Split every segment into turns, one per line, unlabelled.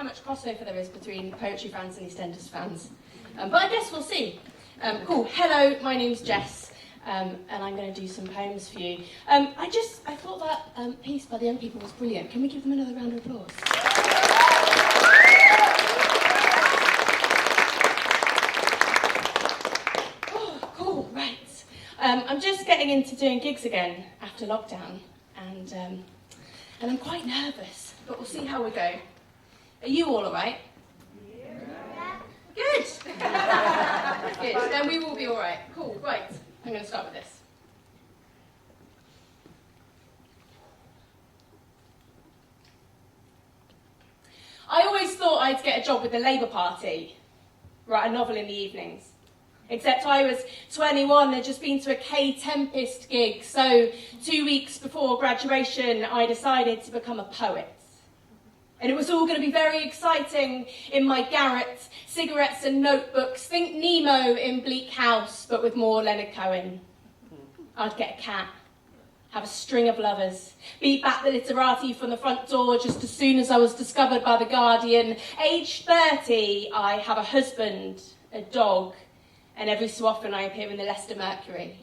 how much crossover there is between poetry fans and EastEnders fans. But I guess we'll see. Cool. Hello, my name's Jess, and I'm going to do some poems for you. I thought that piece by the young people was brilliant. Can we give them another round of applause? Oh, cool. Right. I'm just getting into doing gigs again after lockdown, and I'm quite nervous, but we'll see how we go. Are you all right? Yeah. Good. Good. Then we will be all right. Cool. Right. I'm going to start with this. I always thought I'd get a job with the Labour Party, write a novel in the evenings. Except I was 21, I'd just been to a K Tempest gig, so 2 weeks before graduation I decided to become a poet. And it was all going to be very exciting in my garret, cigarettes and notebooks, think Nemo in Bleak House, but with more Leonard Cohen. I'd get a cat, have a string of lovers, beat back the literati from the front door just as soon as I was discovered by The Guardian. Age 30, I have a husband, a dog, and every so often I appear in the Leicester Mercury.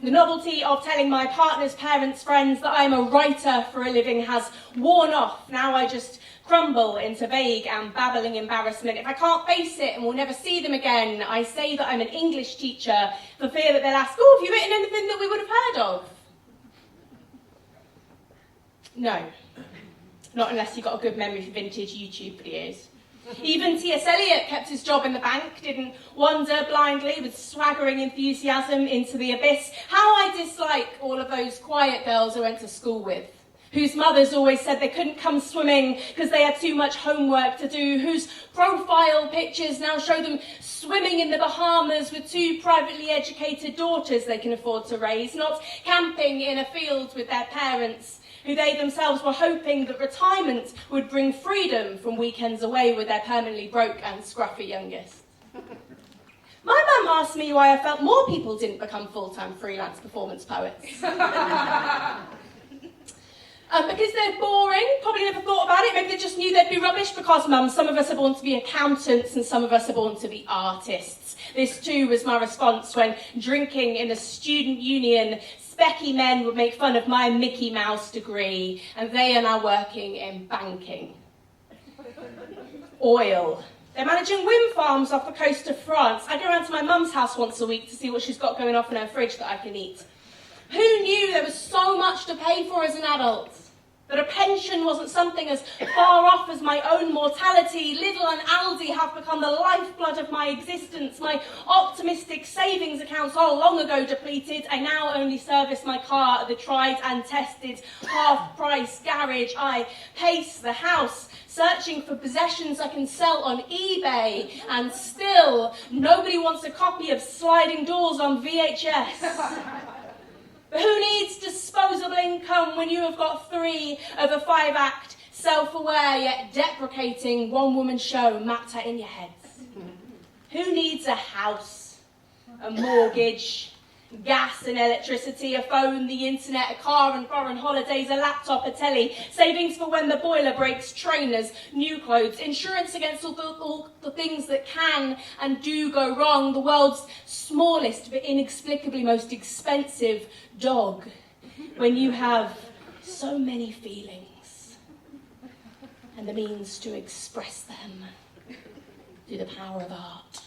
The novelty of telling my partner's parents' friends that I'm a writer for a living has worn off. Now I just crumble into vague and babbling embarrassment. If I can't face it and will never see them again, I say that I'm an English teacher for fear that they'll ask, oh, have you written anything that we would have heard of? No, not unless you've got a good memory for vintage YouTube videos. Even T.S. Eliot kept his job in the bank, didn't wander blindly with swaggering enthusiasm into the abyss. How I dislike all of those quiet girls I went to school with, whose mothers always said they couldn't come swimming because they had too much homework to do, whose profile pictures now show them swimming in the Bahamas with 2 privately educated daughters they can afford to raise, not camping in a field with their parents, who they themselves were hoping that retirement would bring freedom from weekends away with their permanently broke and scruffy youngest. My mum asked me why I felt more people didn't become full-time freelance performance poets. Because they're boring, probably never thought about it, maybe they just knew they'd be rubbish because, Mum, some of us are born to be accountants and some of us are born to be artists. This too was my response when drinking in a student union, specky men would make fun of my Mickey Mouse degree, and they are now working in banking. Oil. They're managing wind farms off the coast of France. I go around to my mum's house once a week to see what she's got going off in her fridge that I can eat. Who knew there was so much to pay for as an adult? That a pension wasn't something as far off as my own mortality. Lidl and Aldi have become the lifeblood of my existence. My optimistic savings accounts are long ago depleted. I now only service my car at the tried and tested half-price garage. I pace the house, searching for possessions I can sell on eBay. And still, nobody wants a copy of Sliding Doors on VHS. But who needs disposable income when you have got 3 of a 5-act, self-aware yet deprecating one-woman show mapped out in your heads? Who needs a house, a mortgage, gas and electricity, a phone, the internet, a car and foreign holidays, a laptop, a telly, savings for when the boiler breaks, trainers, new clothes, insurance against all the things that can and do go wrong, the world's smallest but inexplicably most expensive dog, when you have so many feelings and the means to express them through the power of art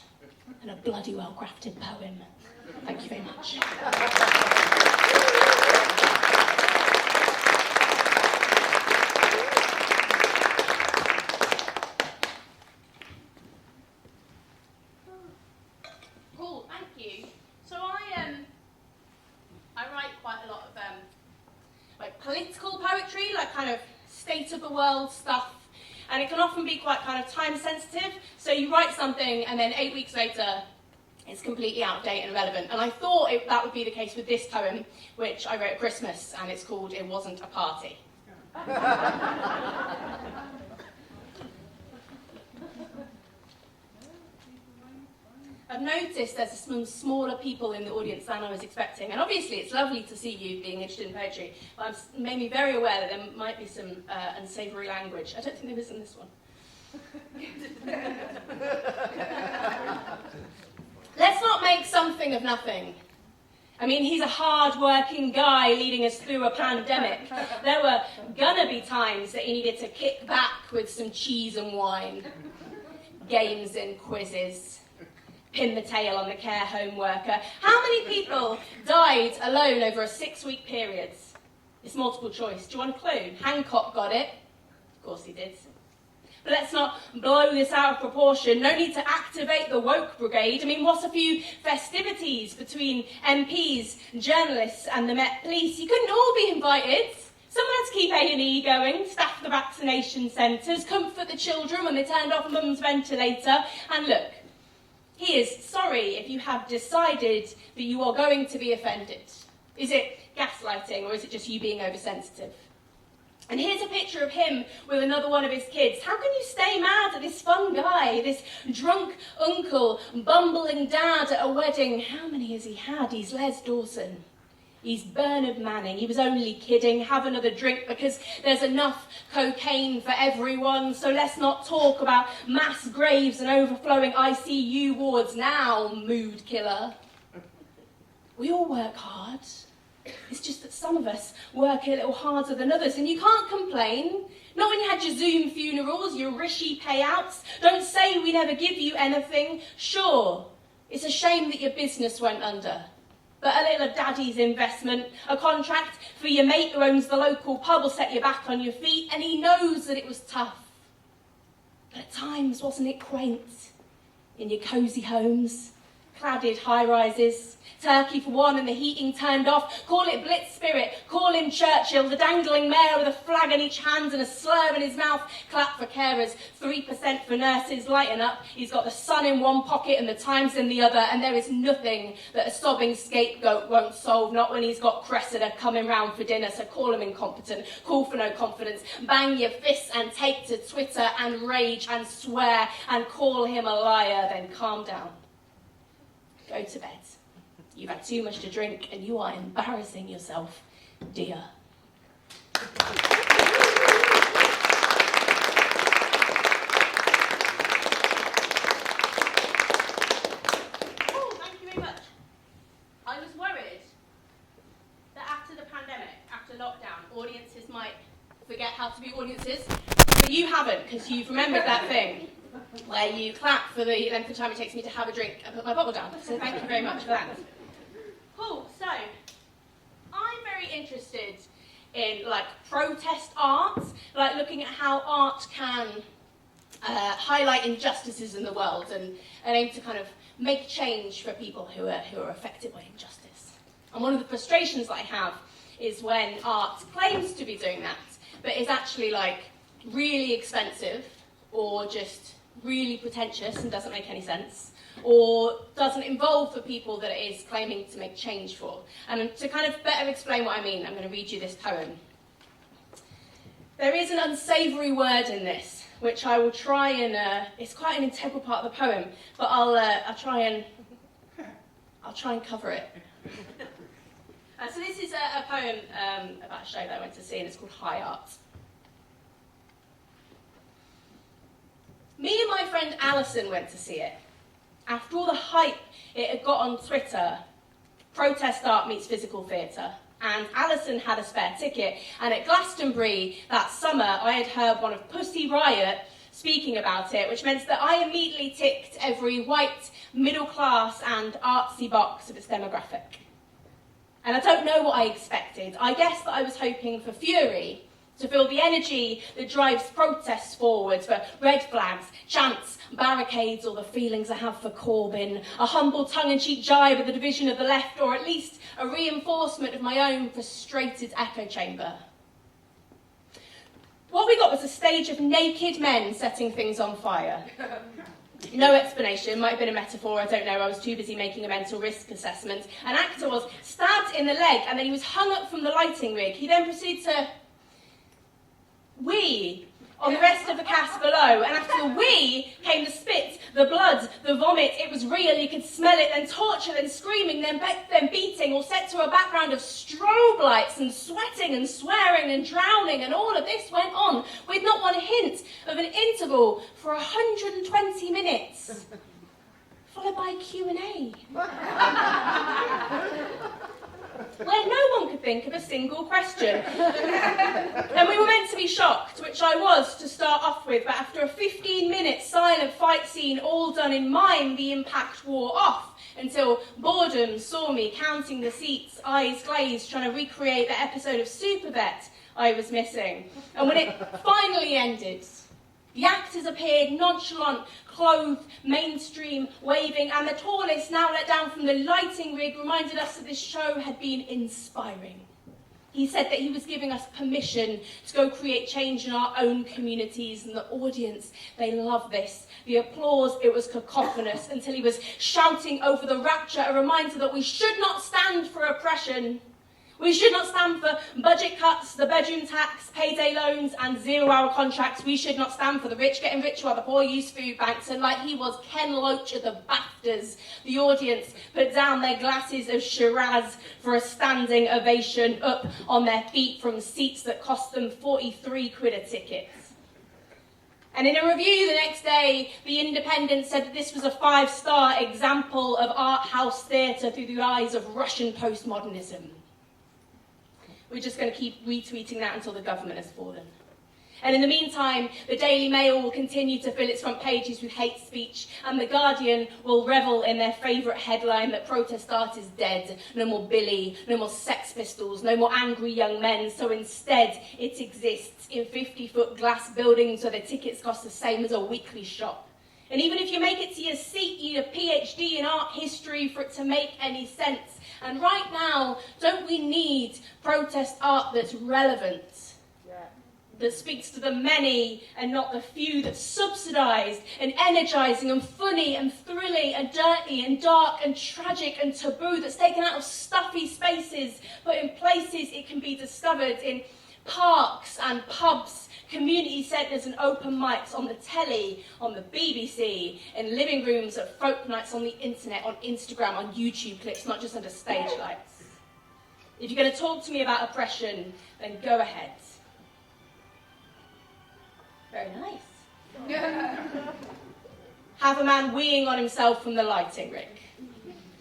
and a bloody well-crafted poem. Thank you very much. Cool, thank you. So I write quite a lot of like political poetry, like kind of state of the world stuff, and it can often be quite kind of time sensitive. So you write something and then 8 weeks later it's completely out of date and irrelevant. And I thought that would be the case with this poem, which I wrote at Christmas, and it's called It Wasn't a Party. noticed there's some smaller people in the audience than I was expecting. And obviously it's lovely to see you being interested in poetry, but I've made me very aware that there might be some unsavoury language. I don't think there is in this one. Let's not make something of nothing. I mean, he's a hard-working guy leading us through a pandemic. There were gonna be times that he needed to kick back with some cheese and wine. Games and quizzes. Pin the tail on the care home worker. How many people died alone over a 6-week period? It's multiple choice. Do you want a clue? Hancock got it. Of course he did. But let's not blow this out of proportion. No need to activate the woke brigade. I mean, what's a few festivities between MPs, journalists and the Met Police? You couldn't all be invited. Someone had to keep A&E going, staff the vaccination centres, comfort the children when they turned off mum's ventilator. And look, he is sorry if you have decided that you are going to be offended. Is it gaslighting or is it just you being oversensitive? And here's a picture of him with another one of his kids. How can you stay mad at this fun guy, this drunk uncle, bumbling dad at a wedding? How many has he had? He's Les Dawson. He's Bernard Manning. He was only kidding. Have another drink because there's enough cocaine for everyone. So let's not talk about mass graves and overflowing ICU wards now, mood killer. We all work hard. It's just that some of us work a little harder than others, and you can't complain. Not when you had your Zoom funerals, your Rishi payouts. Don't say we never give you anything. Sure, it's a shame that your business went under. But a little of daddy's investment, a contract for your mate who owns the local pub will set you back on your feet, and he knows that it was tough. But at times, wasn't it quaint? In your cosy homes, cladded high-rises, turkey for one and the heating turned off. Call it Blitz spirit, call him Churchill, the dangling mayor with a flag in each hand and a slur in his mouth. Clap for carers, 3% for nurses, lighten up. He's got the sun in one pocket and the Times in the other, and there is nothing that a sobbing scapegoat won't solve, not when he's got Cressida coming round for dinner. So call him incompetent, call for no confidence, bang your fists and take to Twitter and rage and swear and call him a liar, then calm down. Go to bed. You've had too much to drink and you are embarrassing yourself, dear. Oh, thank you very much. I was worried that after the pandemic, after lockdown, audiences might forget how to be audiences, but you haven't, because you've remembered that thing where you clap for the length of time it takes me to have a drink and put my bottle down. So thank you very much for that. Cool, so I'm very interested in protest art, looking at how art can highlight injustices in the world and aim to kind of make change for people who are affected by injustice. And one of the frustrations that I have is when art claims to be doing that, but is actually really expensive or just really pretentious and doesn't make any sense, or doesn't involve the people that it is claiming to make change for. And to kind of better explain what I mean, I'm going to read you this poem. There is an unsavoury word in this, which I will try and, it's quite an integral part of the poem, but I'll try and cover it. So this is a poem about a show that I went to see, and it's called High Art. Me and my friend Alison went to see it. After all the hype it had got on Twitter, protest art meets physical theatre, and Alison had a spare ticket, and at Glastonbury that summer I had heard one of Pussy Riot speaking about it, which meant that I immediately ticked every white, middle class and artsy box of its demographic. And I don't know what I expected. I guess that I was hoping for fury, to feel the energy that drives protests forward, for red flags, chants, barricades, or the feelings I have for Corbyn, a humble tongue-in-cheek jibe at the division of the left, or at least a reinforcement of my own frustrated echo chamber. What we got was a stage of naked men setting things on fire. No explanation, might have been a metaphor, I don't know, I was too busy making a mental risk assessment. An actor was stabbed in the leg and then he was hung up from the lighting rig. He then proceeded to wee on the rest of the cast below, and after the wee came the spit, the blood, the vomit. It was real, you could smell it, then torture, then screaming, then beating, all set to a background of strobe lights and sweating and swearing and drowning, and all of this went on with not one hint of an interval for 120 minutes, followed by Q&A. Where no one could think of a single question. And we were meant to be shocked, which I was to start off with, but after a 15-minute silent fight scene all done in mime, the impact wore off until boredom saw me counting the seats, eyes glazed, trying to recreate the episode of Supervet I was missing. And when it finally ended, the actors appeared nonchalant, clothed, mainstream, waving, and the tallest, now let down from the lighting rig, reminded us that this show had been inspiring. He said that he was giving us permission to go create change in our own communities, and the audience, they loved this. The applause, it was cacophonous, until he was shouting over the rapture, a reminder that we should not stand for oppression. We should not stand for budget cuts, the bedroom tax, payday loans and 0-hour contracts. We should not stand for the rich getting richer while the poor use food banks. And like he was Ken Loach at the BAFTAs, the audience put down their glasses of Shiraz for a standing ovation, up on their feet from seats that cost them 43 quid a ticket. And in a review the next day, The Independent said that this was a 5-star example of art house theatre through the eyes of Russian postmodernism. We're just going to keep retweeting that until the government has fallen. And in the meantime, the Daily Mail will continue to fill its front pages with hate speech, and The Guardian will revel in their favourite headline that protest art is dead. No more Billy, no more Sex Pistols, no more angry young men. So instead, it exists in 50-foot glass buildings where the tickets cost the same as a weekly shop. And even if you make it to your seat, you need a PhD in art history for it to make any sense. And right now, don't we need protest art that's relevant? Yeah. That speaks to the many and not the few, that's subsidised and energising and funny and thrilling and dirty and dark and tragic and taboo, that's taken out of stuffy spaces, but in places it can be discovered, in parks and pubs, community centres and open mics, on the telly, on the BBC, in living rooms, at folk nights, on the internet, on Instagram, on YouTube clips, not just under stage lights. If you're going to talk to me about oppression, then go ahead. Very nice. Have a man weeing on himself from the lighting rig.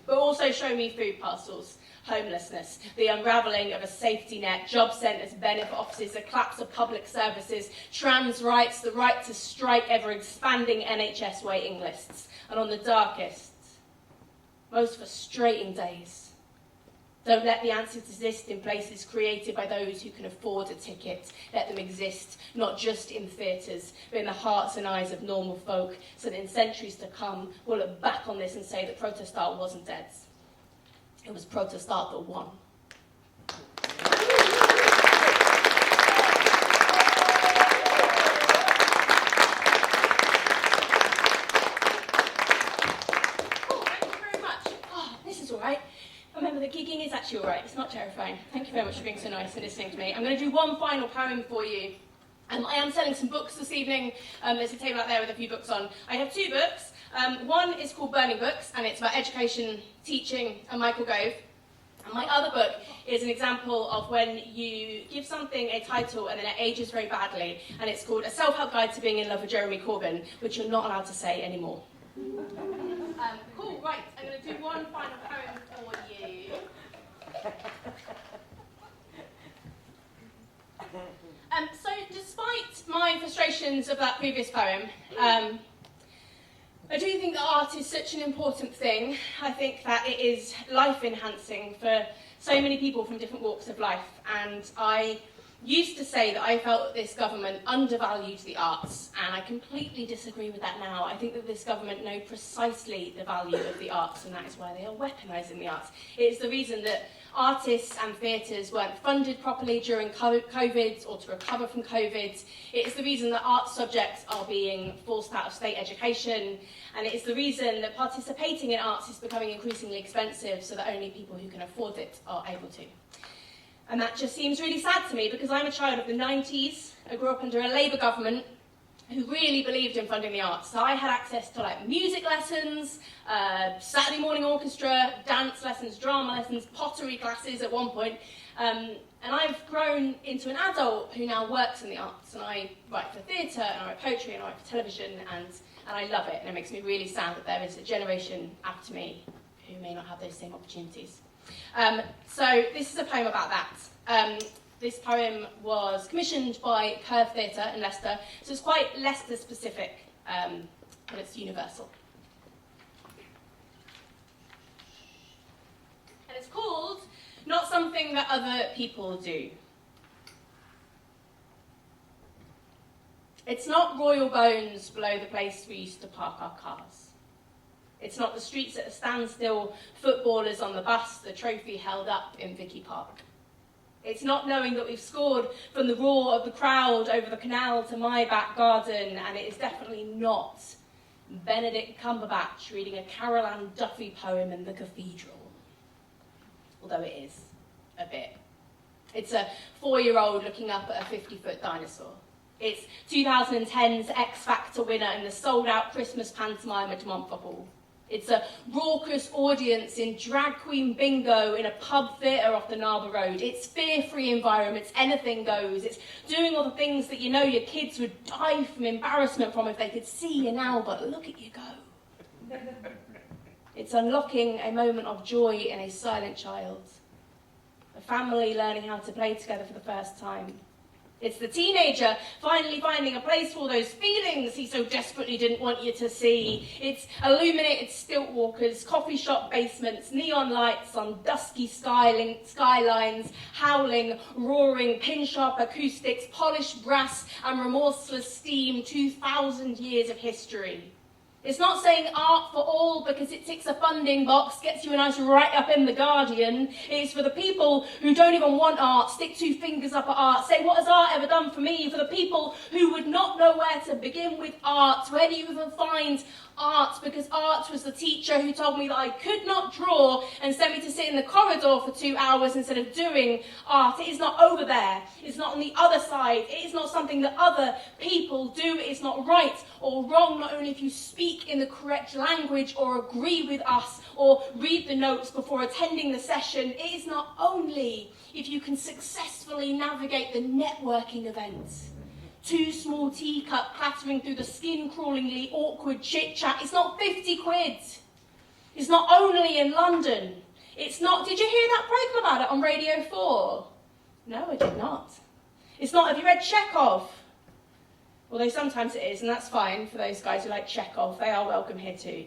But also show me food parcels, homelessness, the unravelling of a safety net, job centres, benefit offices, the collapse of public services, trans rights, the right to strike, ever-expanding NHS waiting lists. And on the darkest, most frustrating days, don't let the answers exist in places created by those who can afford a ticket. Let them exist, not just in theatres, but in the hearts and eyes of normal folk, so that in centuries to come, we'll look back on this and say that protest art wasn't dead. It was protest art that won. Oh, thank you very much. Oh, this is all right. Remember that gigging is actually all right. It's not terrifying. Thank you very much for being so nice and listening to me. I'm going to do one final poem for you. I am selling some books this evening. There's a table out there with a few books on. I have 2 books. One is called Burning Books, and it's about education, teaching, and Michael Gove. And my other book is an example of when you give something a title and then it ages very badly, and it's called A Self-Help Guide to Being in Love with Jeremy Corbyn, which you're not allowed to say anymore. Cool, right, I'm going to do one final poem for you. So despite my frustrations of that previous poem, I do think that art is such an important thing. I think that it is life-enhancing for so many people from different walks of life. And I used to say that I felt that this government undervalued the arts, and I completely disagree with that now. I think that this government know precisely the value of the arts, and that is why they are weaponising the arts. It is the reason that artists and theatres weren't funded properly during COVID or to recover from COVID. It is the reason that art subjects are being forced out of state education, and it is the reason that participating in arts is becoming increasingly expensive, so that only people who can afford it are able to. And that just seems really sad to me, because I'm a child of the 90s, I grew up under a Labour government who really believed in funding the arts. So I had access to like music lessons, Saturday morning orchestra, dance lessons, drama lessons, pottery classes at one point. And I've grown into an adult who now works in the arts. And I write for theatre, and I write poetry, and I write for television, and I love it. And it makes me really sad that there is a generation after me who may not have those same opportunities. So this is a poem about that. This poem was commissioned by Curve Theatre in Leicester, so it's quite Leicester specific, but it's universal. And it's called Not Something That Other People Do. It's not royal bones below the place we used to park our cars. It's not the streets at a standstill, footballers on the bus, the trophy held up in Vicky Park. It's not knowing that we've scored from the roar of the crowd over the canal to my back garden, and it is definitely not Benedict Cumberbatch reading a Carol Ann Duffy poem in the cathedral. Although it is, a bit. It's a 4-year-old looking up at a 50-foot dinosaur. It's 2010's X Factor winner in the sold-out Christmas pantomime at Montfort Hall. It's a raucous audience in drag queen bingo in a pub theatre off the Narber Road. It's fear-free environments, anything goes. It's doing all the things that you know your kids would die from embarrassment from if they could see you now, but look at you go. It's unlocking a moment of joy in a silent child. A family learning how to play together for the first time. It's the teenager finally finding a place for all those feelings he so desperately didn't want you to see. It's illuminated stilt walkers, coffee shop basements, neon lights on dusky skylines, howling, roaring, pin-sharp acoustics, polished brass and remorseless steam, 2,000 years of history. It's not saying art for all because it ticks a funding box, gets you a nice write-up in The Guardian. It's for the people who don't even want art, stick 2 fingers up at art, say, what has art ever done for me? For the people who would not know where to begin with art, where do you even find art? Because art was the teacher who told me that I could not draw and sent me to sit in the corridor for 2 hours instead of doing art. It is not over there. It's not on the other side. It is not something that other people do. It is not right or wrong, not only if you speak in the correct language or agree with us or read the notes before attending the session. It is not only if you can successfully navigate the networking events. 2 small teacup clattering through the skin-crawlingly awkward chit-chat. It's not 50 quid. It's not only in London. It's not, did you hear that program about it on Radio 4? No, I did not. It's not, have you read Chekhov? Although sometimes it is, and that's fine for those guys who like Chekhov. They are welcome here too.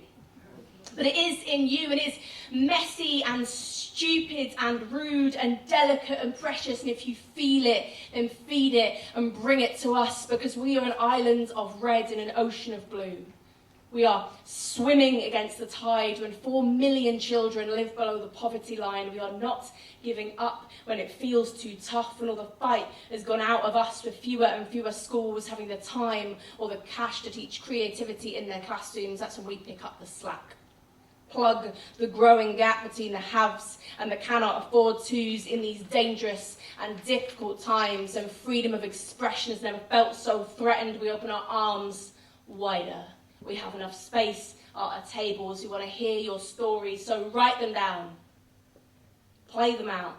But it is in you, and it is messy and stupid and rude and delicate and precious. And if you feel it, then feed it and bring it to us, because we are an island of red in an ocean of blue. We are swimming against the tide when 4 million children live below the poverty line. We are not giving up when it feels too tough, when all the fight has gone out of us, with fewer and fewer schools having the time or the cash to teach creativity in their classrooms. That's when we pick up the slack. Plug the growing gap between the haves and the cannot afford tos in these dangerous and difficult times, and freedom of expression has never felt so threatened. We open our arms wider. We have enough space at our tables. We want to hear your stories, so write them down. Play them out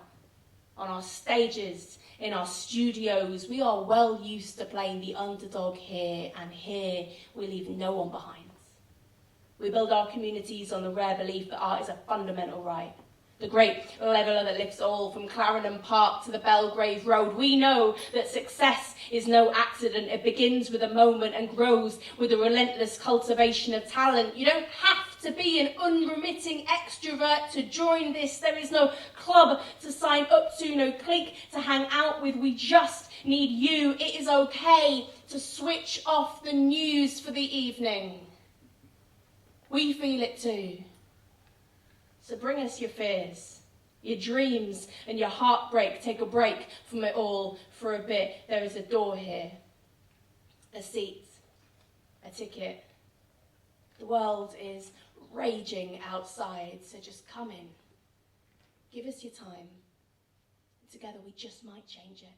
on our stages, in our studios. We are well used to playing the underdog here, and here we leave no one behind. We build our communities on the rare belief that art is a fundamental right. The great leveller that lifts all from Clarendon Park to the Belgrave Road. We know that success is no accident. It begins with a moment and grows with a relentless cultivation of talent. You don't have to be an unremitting extrovert to join this. There is no club to sign up to, no clique to hang out with. We just need you. It is okay to switch off the news for the evening. We feel it too. So bring us your fears, your dreams and your heartbreak. Take a break from it all for a bit. There is a door here, a seat, a ticket. The world is raging outside, so just come in. Give us your time. Together we just might change it.